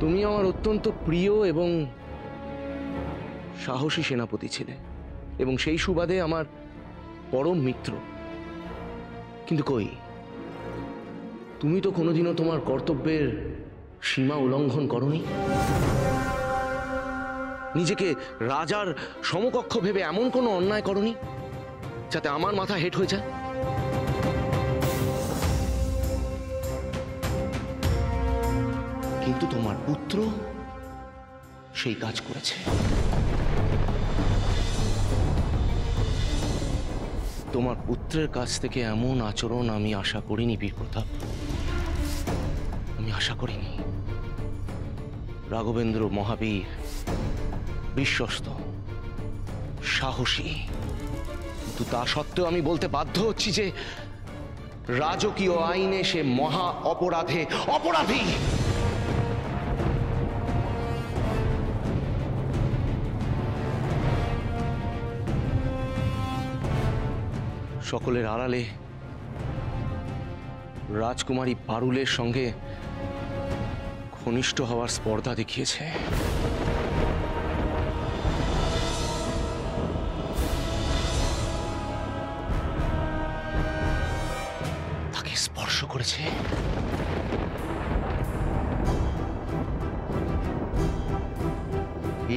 তুমি আমার অত্যন্ত প্রিয় এবং সাহসী সেনাপতি ছিলে, এবং সেই সুবাদে আমার পরম মিত্র। কিন্তু কই, তুমি তো কোনোদিনও তোমার কর্তব্যের সীমা উল্লঙ্ঘন করনি। নিজেকে রাজার সমকক্ষ ভেবে এমন কোনো অন্যায় করনি যাতে আমার মাথা হেট হয়ে যায়। কিন্তু তোমার পুত্র সেই কাজ করেছে। তোমার পুত্রের কাছ থেকে এমন আচরণ আমি আশা করিনি বীর প্রতাপ, আমি আশা করিনি। রাঘবেন্দ্র মহাবীর, বিশ্বস্ত, সাহসী, কিন্তু তা সত্ত্বেও আমি বলতে বাধ্য হচ্ছি যে রাজকীয় আইনে সে মহা অপরাধে অপরাধী। সকলের আড়ালে রাজকুমারী পারুলের সঙ্গে ঘনিষ্ঠ হওয়ার স্পর্ধা দেখিয়েছে। তাকে স্পর্শ করেছে।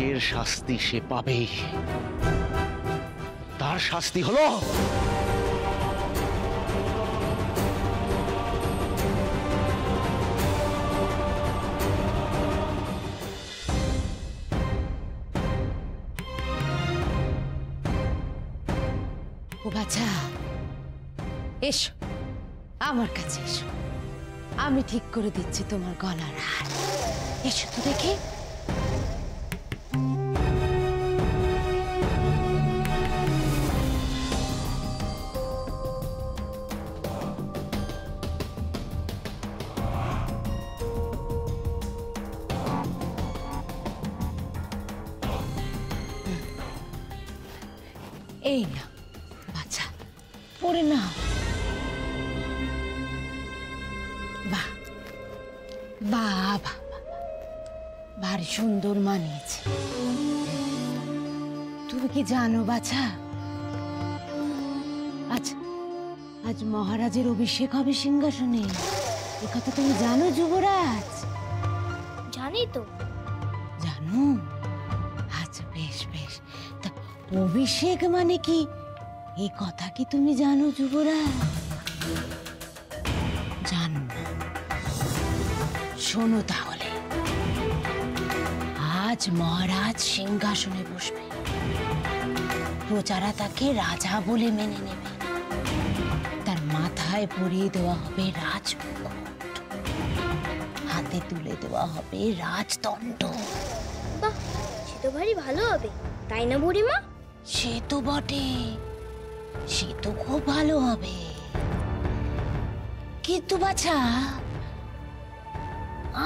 এর শাস্তি সে পাবেই। তার শাস্তি হলো বাছা, এসো আমার কাছে, এসো, আমি ঠিক করে দিচ্ছি তোমার গলার হার। এসো তো দেখি। এই না বাছা, পড়ে নাও। বাহ বাহ বাহ, ভারী সুন্দর মানিয়েছে। তুমি কি জানো বাছা, আজ আজ মহারাজের অভিষেক হবে সিংহাসনে। এ কথা তুমি জানো যুবরাজ? জানি তো। জানো? আচ্ছা বেশ বেশ। তা অভিষেক মানে কি, এই কথা কি তুমি জানো যুবরাজ? জানো না? শোনো তাহলে, আজ মহারাজ সিংহাসনে বসবে, প্রজারা তাকে রাজা বলে মেনে নেবে, তার মাথায় পরিয়ে দেওয়া হবে রাজমুকুট, হাতে তুলে দেওয়া হবে রাজদণ্ড। বাহ, সে তো ভারী ভালো হবে, তাই না বুড়িমা? সে তো বটে, সে তো খুব ভালো হবে। কিন্তু বাছা,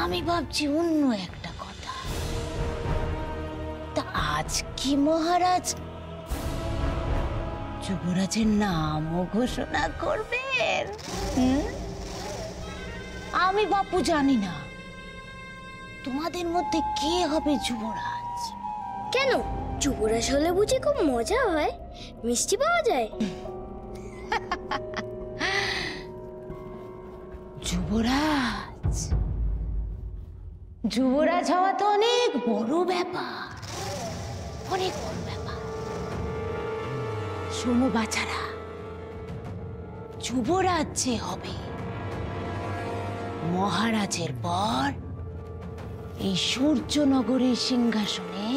আমি ভাবছি অন্য একটা কথা। তা আজ কি মহারাজ যুবরাজের নামও ঘোষণা করবেন? আমি বাপু জানি না তোমাদের মধ্যে কে হবে যুবরাজ। কেন, যুবরাজ হলে বুঝি খুব মজা হয়, মিষ্টি পাওয়া যায়? যুবরাজ, যুবরাজ হওয়া তো অনেক বড় ব্যাপার, অনেক বড় ব্যাপার। শোনো বাছারা, যুবরাজ যে হবে, মহারাজের পর এই সূর্যনগরের সিংহাসনে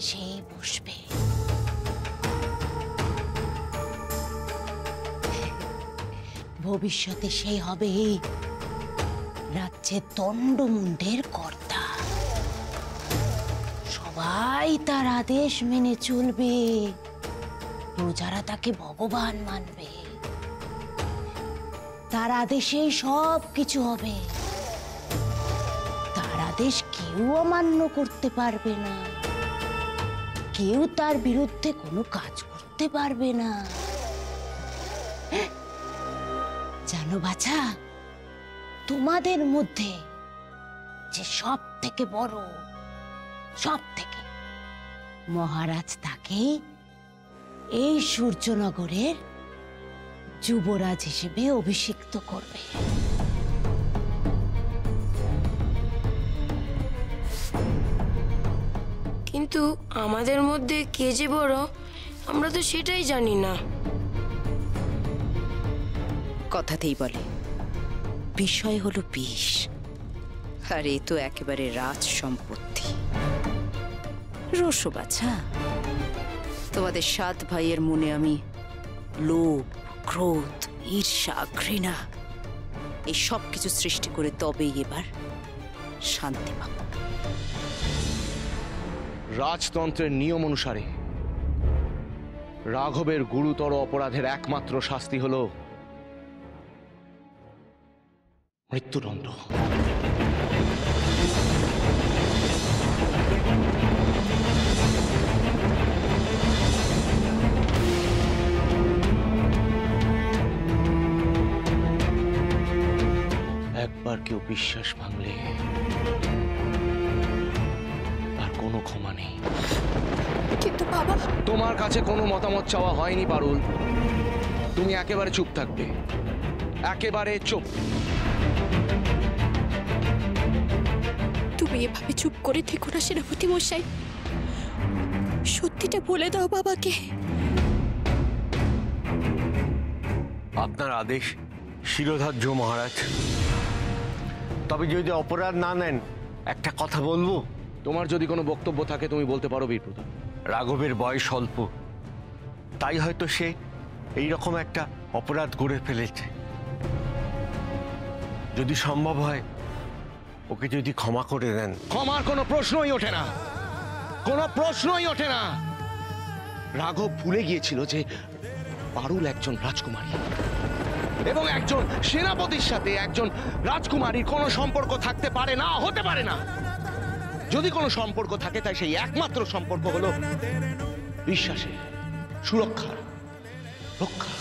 সেই বসবে। ভবিষ্যতে সেই হবে রাজ্যের দণ্ডমুণ্ডের কর্তা। সবাই তার আদেশ মেনে চলবে, প্রজারা তাকে ভগবান মানবে, তার আদেশেই সব কিছু হবে। তার আদেশ কেউ অমান্য করতে পারবে না, কেউ তার বিরুদ্ধে কোনো কাজ করতে পারবে না। জানো বাছা, তোমাদের মধ্যে যে সব থেকে বড়, সব থেকে, মহারাজ তাকে এই সূর্যনগরের যুবরাজ হিসেবে অভিষিক্ত করবে। কিন্তু আমাদের মধ্যে কে যে বড় আমরা তো সেটাই জানি না। কথাতেই বলে বিষয় হলো বিষ, আর এ তো একেবারে রাজ সম্পত্তি। রসো বাছা, তোমাদের 7 ভাইয়ের মনে আমি লোভ, ক্রোধ, ঈর্ষা, ঘৃণা এই সব কিছু সৃষ্টি করে তবেই এবার শান্তি পাব। রাজতন্ত্রের নিয়ম অনুসারে রাঘবের গুরুতর অপরাধের একমাত্র শাস্তি হল মৃত্যুদণ্ড। একবার কেউ বিশ্বাস ভাঙলে আর কোনো ক্ষমা নেই। কিন্তু বাবা, তোমার কাছে কোনো মতামত চাওয়া হয়নি পারুল। তুমি একেবারে চুপ থাকবে, একেবারে চুপ। তুমি এভাবে চুপ করে থেকো না সেনাপতি মশাই, সত্যিটা বলে দাও বাবাকে। আপনার আদেশ শিরোধার্য মহারাজ। তবে যদি অপরাধ না নেন, একটা কথা বলবো। তোমার যদি কোনো বক্তব্য থাকে তুমি বলতে পারো বীরপ্রতাপ। রাঘবের বয়স অল্প, তাই হয়তো সে এইরকম একটা অপরাধ গড়ে ফেলেছে। যদি সম্ভব হয় ওকে যদি ক্ষমা করে দেন। ক্ষমার কোনো প্রশ্নই ওঠে না, কোনো প্রশ্নই ওঠে না। রাঘব ভুলে গিয়েছিল যে পারুল একজন রাজকুমারী এবং একজন সেনাপতির সাথে একজন রাজকুমারীর কোনো সম্পর্ক থাকতে পারে না, হতে পারে না। যদি কোনো সম্পর্ক থাকে তাই সেই একমাত্র সম্পর্ক হলো বিশ্বাসের, সুরক্ষার, রক্ষা।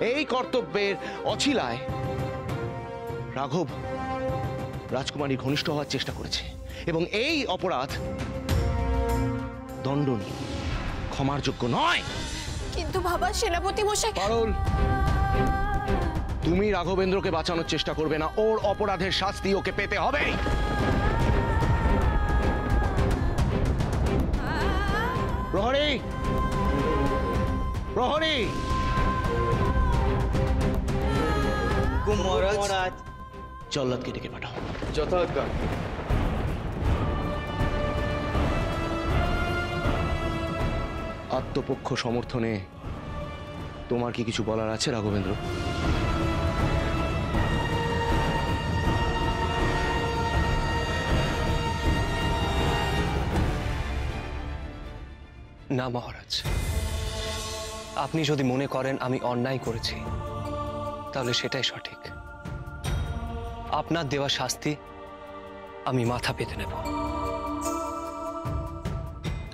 এই কর্তব্যের অছিলায় রাঘব রাজকুমারীর ঘনিষ্ঠ হওয়ার চেষ্টা করেছে এবং এই অপরাধ দণ্ডনীয়, ক্ষমার যোগ্য নয়। কিন্তু বাবা, সেনাপতি মশাই। পারুল, তুমি রাঘবেন্দ্রকে বাঁচানোর চেষ্টা করবে না, ওর অপরাধের শাস্তি ওকে পেতে হবে। প্রহরী, প্রহরী। মহারাজ, জল্লাদকে ডেকে পাঠাও। যথাজ্ঞা। আত্মপক্ষ সমর্থনে তোমার কি কিছু বলার আছে রাঘবেন্দ্র? না মহারাজ, আপনি যদি মনে করেন আমি অন্যায় করেছি তাহলে সেটাই সঠিক। আপনার দেওয়া শাস্তি আমি মাথা পেতে নেব।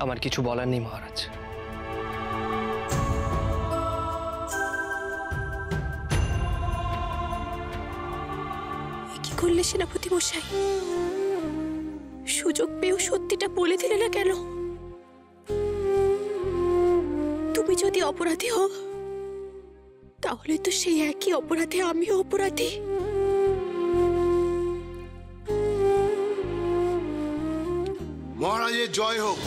আমার কিছু বলার নেই মহারাজ। কি করলে সেনাপতি মশাই? সুযোগ পেয়েও সত্যিটা বলে দিলে না কেন? তুমি যদি অপরাধী হও তাহলে তো সেই একই অপরাধে আমিও অপরাধী। মহারাজের জয় হোক।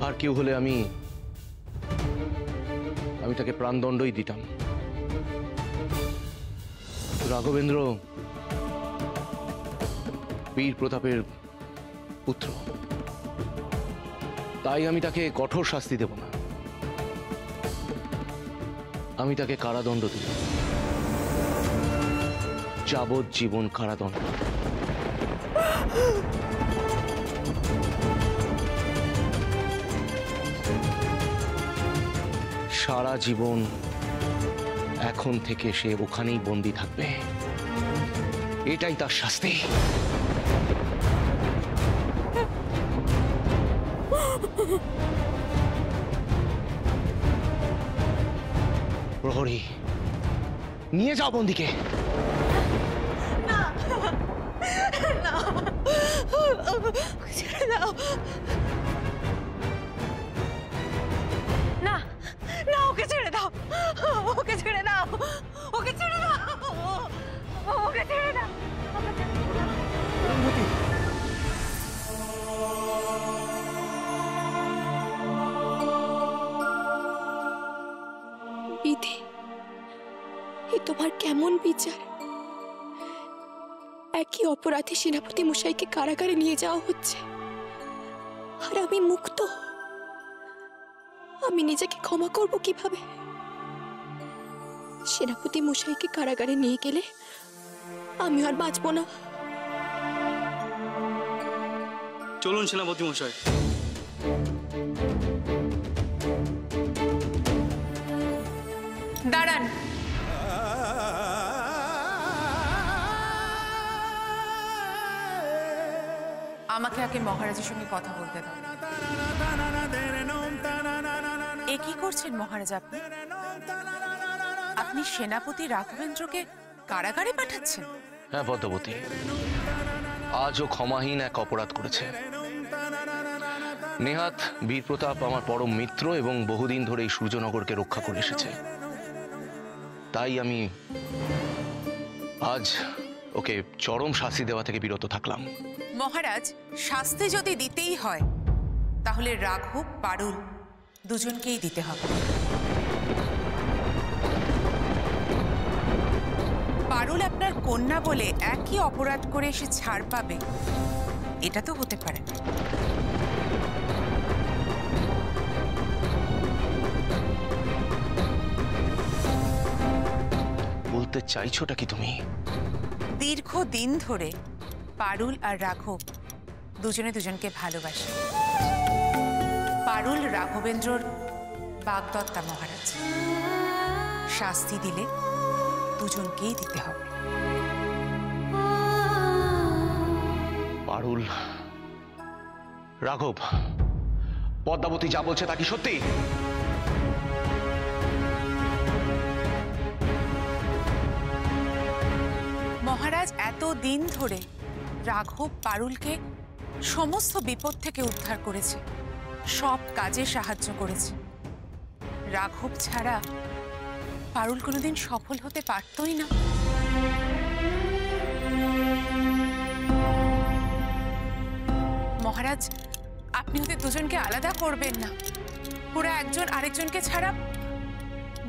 আর কেউ হলে আমি তাকে প্রাণদণ্ডই দিতাম। রাঘবেন্দ্র বীর প্রতাপের পুত্র, তাই আমি তাকে কঠোর শাস্তি দেব না। আমি তাকে কারাদণ্ড দিব, যাবজ্জীবন কারাদণ্ড। সারা জীবন এখন থেকে সে ওখানেই বন্দী থাকবে, এটাই তার শাস্তি। প্রহরী, নিয়ে যাও বন্দিকে। ছেড়ে দাও। না না, ওকে ছেড়ে দাও, ওকে ছেড়ে দাও, ওকে ছেড়ে দাও, ওকে ছেড়ে দাও। বিধি, এ তোমার কেমন বিচার? একই অপরাধী সেনাপতি মশাইকে কারাগারে নিয়ে যাওয়া হচ্ছে, আর আমি মুক্ত। আমি নিজেকে ক্ষমা করব কিভাবে? সেনাপতি মশাইকে কারাগারে নিয়ে গেলে আমি আর বাঁচব না। চলুন সেনাপতি মশাই। দাঁড়ান। আমাকে আগে মহারাজের সঙ্গে কথা বলতে দাও। এ কি করছেন মহারাজ আপনি? আপনি সেনাপতি রাঘবেন্দ্রকে কারাগারে পাঠাচ্ছেন? হ্যাঁ পদ্মাবতী, আজও ক্ষমাহীন এক অপরাধ করেছে। নেহাত বীর প্রতাপ আমার পরম মিত্র এবং বহুদিন ধরে এই সূর্যনগরকে রক্ষা করে এসেছে। তাই আমি আজ ওকে চরম শাস্তি দেওয়া থেকে বিরত থাকলাম। মহারাজ, শাস্তি যদি দিতেই হয় তাহলে রাঘব, পারুল দুজনকেই দিতে হবে। পারুল আপনার কন্যা বলে একই অপরাধ করে এসে ছাড় পাবে, এটা তো হতে পারে না। বলতে চাইছোটা কি তুমি? দীর্ঘদিন ধরে পারুল আর রাঘব দুজনে দুজনকে ভালোবাসে। পারুল রাঘবেন্দ্রর বাগদত্তা মহারাজ। শাস্তি দিলে দুজনকেই দিতে হবে। পারুল, রাঘব, পদ্মাবতী যা বলছে তা কি সত্যি? মহারাজ এত দিন ধরে রাঘব পারুলকে সমস্ত বিপদ থেকে উদ্ধার করেছে, সব কাজে সাহায্য করেছে। রাঘব ছাড়া পারুল কোনোদিন সফল হতে পারতই না। মহারাজ, আপনি ওদের দুজনকে আলাদা করবেন না। ওরা একজন আরেকজনকে ছাড়া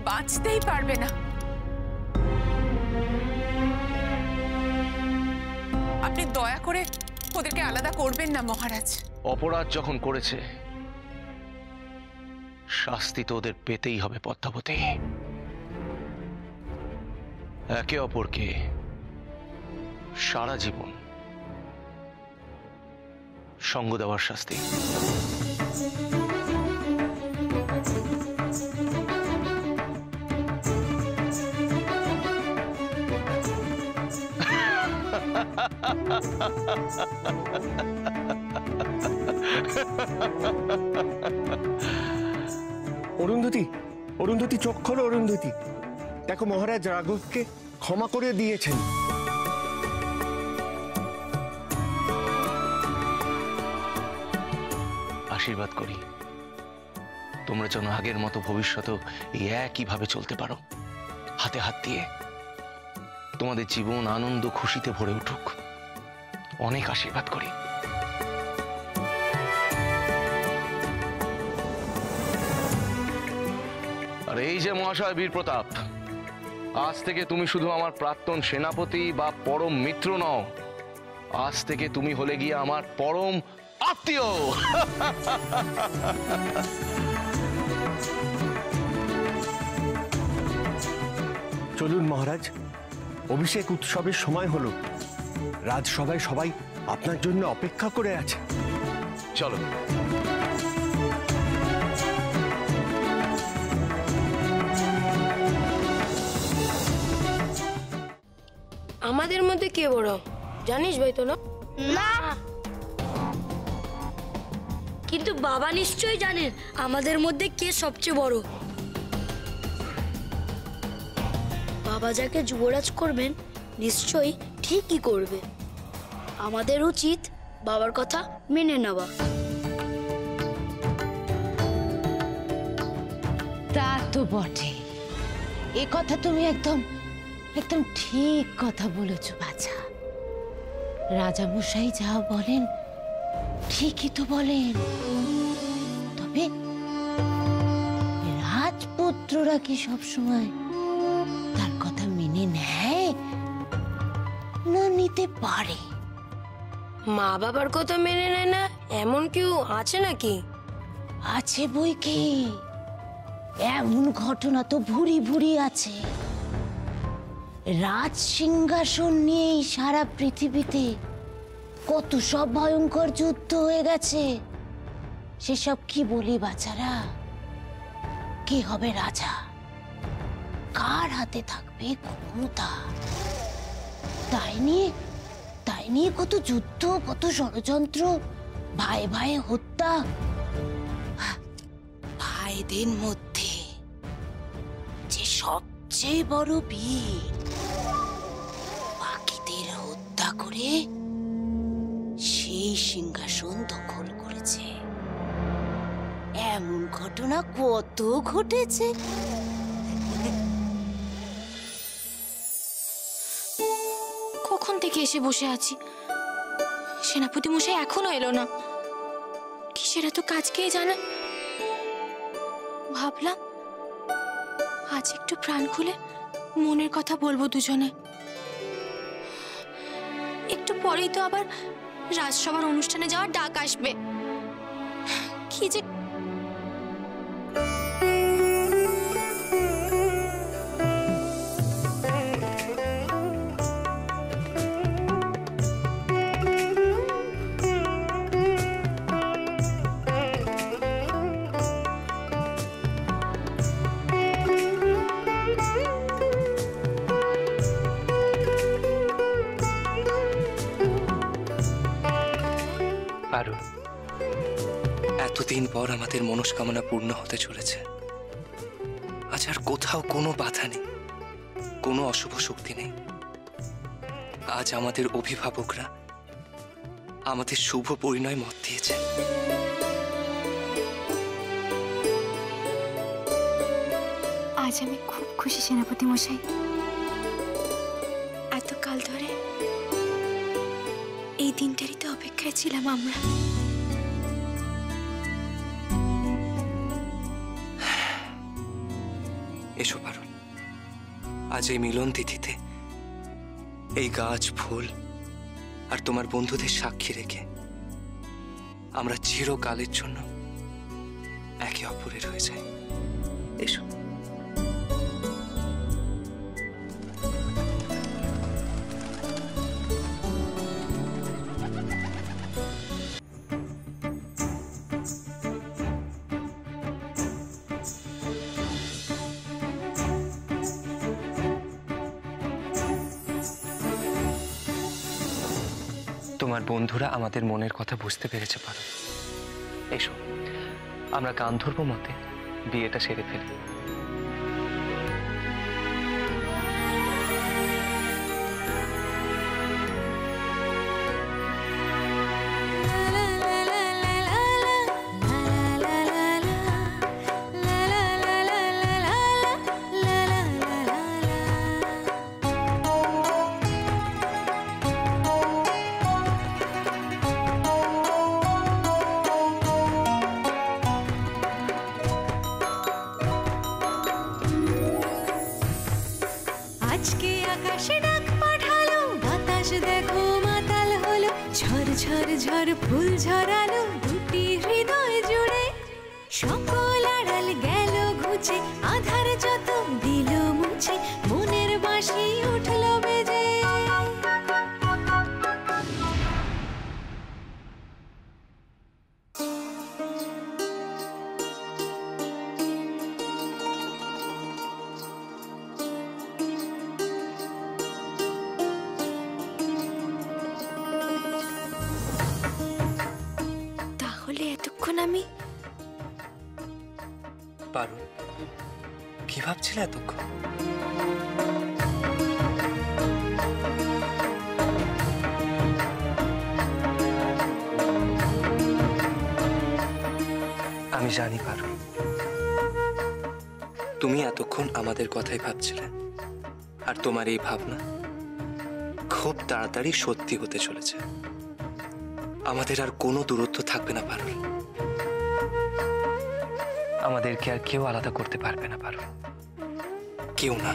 বাঁচতেই পারবে না। আপনি দয়া করে ওদেরকে আলাদা করবেন না মহারাজ। অপরাধ যখন করেছে শাস্তি তো ওদের পেতেই হবে পদ্মাবতী। একে অপরকে সারা জীবন সঙ্গ দেওয়ার শাস্তি। অরুন্ধতী, অরুন্ধতী, চোখ খোলো অরুন্ধতী। দেখো মহারাজ রাঘবকে ক্ষমা করে দিয়েছেন। আশীর্বাদ করি তোমরা যেন আগের মতো ভবিষ্যতেও এই একইভাবে চলতে পারো, হাতে হাত দিয়ে। তোমাদের জীবন আনন্দ খুশিতে ভরে উঠুক, অনেক আশীর্বাদ করি। আর এই যে মহাশয় বীর প্রতাপ, আজ থেকে তুমি শুধু আমার প্রাক্তন সেনাপতি বা পরম মিত্র নও, আজ থেকে তুমি হলে গিয়ে আমার পরম আত্মীয়। চলুন মহারাজ, অভিষেক উৎসবের সময় হলো। রাজসভায় সবাই আপনার জন্য অপেক্ষা করে আছে। চলো। আমাদের মধ্যে কে বড় জানিস ভাই? তো না, কিন্তু বাবা নিশ্চয়ই জানেন আমাদের মধ্যে কে সবচেয়ে বড়। বাবা যাকে যুবরাজ করবেন নিশ্চয়ই ঠিকই করবে। আমাদের উচিত বাবার কথা মেনে নেওয়া। তা তো বটে, এ কথা তুমি একদম একদম ঠিক কথা বলেছ বাছা। রাজামশাই যা বলেন ঠিকই তো বলেন। তবে রাজপুত্ররা কি সবসময় তার কথা মেনে নেয় না নিতে পারে? মা বাবার কথা মেনে নেয় না এমন কেউ আছে নাকি? আছে বই কি, এমন ঘটনা তো ভুরি ভুরি আছে। রাজ সিংহাসন নিয়েই সারা পৃথিবীতে কত সব ভয়ঙ্কর যুদ্ধ হয়ে গেছে। সেসব কি বলি বাচ্চারা? কে হবে রাজা, কার হাতে থাকবে ক্ষমতা, তাই নিয়ে কত যুদ্ধ, কত ষড়যন্ত্র, ভাই ভাই হত্যা। ভাইদের মধ্যে যে সবচেয়ে বড় বীর বাকিদের হত্যা করে সেই সিংহাসন দখল করেছে, এমন ঘটনা কত ঘটেছে। কখন থেকে এসে বসে আছি, সেনাপতি মশাই এখনো এলো না। কিসের এত কাজ কে জানে। ভাবলাম আজ একটু প্রাণ খুলে মনের কথা বলবো দুজনে। একটু পরেই তো আবার রাজসভার অনুষ্ঠানে যাওয়ার ডাক আসবে। কি যে পারুল, এতদিন পর আমাদের মনস্কামনা পূর্ণ হতে চলেছে। আজ আর কোথাও কোনো বাধা নেই, কোনো অশুভ শক্তি নেই। আজ আমাদের অভিভাবকরা আমাদের শুভ পরিণয় মত দিয়েছে। আজ আমি খুব খুশি সেনাপতি মশাই। এতকাল ধরে এই দিনটারই তো অপেক্ষায় ছিলাম আমরা। এসো পারুল, আজ এই মিলন তিথিতে এই গাছ, ফুল আর তোমার বন্ধুদের সাক্ষী রেখে আমরা চিরকালের জন্য একে অপরের হয়ে যাই। এসো। তোমার বন্ধুরা আমাদের মনের কথা বুঝতে পেরেছে পারো। এসো আমরা গান্ধর্ব মতে বিয়েটা সেরে ফেলি। আজকে আকাশে ডাক পাঠালো, বাতাস দেখো মাতাল হলো, ঝড় ঝড় ঝড় ফুল ঝরালো দুটি হৃদয় জুড়ে। সকল আড়াল গেল ঘুচে, আধার যত দিল মুছে, মনের বাঁশি উঠলো বেজে। এতক্ষণ আমি পারুল, কি ভাবছিলে এতক্ষণ? জানি পারুল, তুমি এতক্ষণ আমাদের কথাই ভাবছিলে, আর তোমার এই ভাবনা খুব তাড়াতাড়ি সত্যি হতে চলেছে। আমাদের আর কোনো দূরত্ব থাকবে না পারুল, আমাদেরকে আর কেউ আলাদা করতে পারবে না পারুল, কেউ না।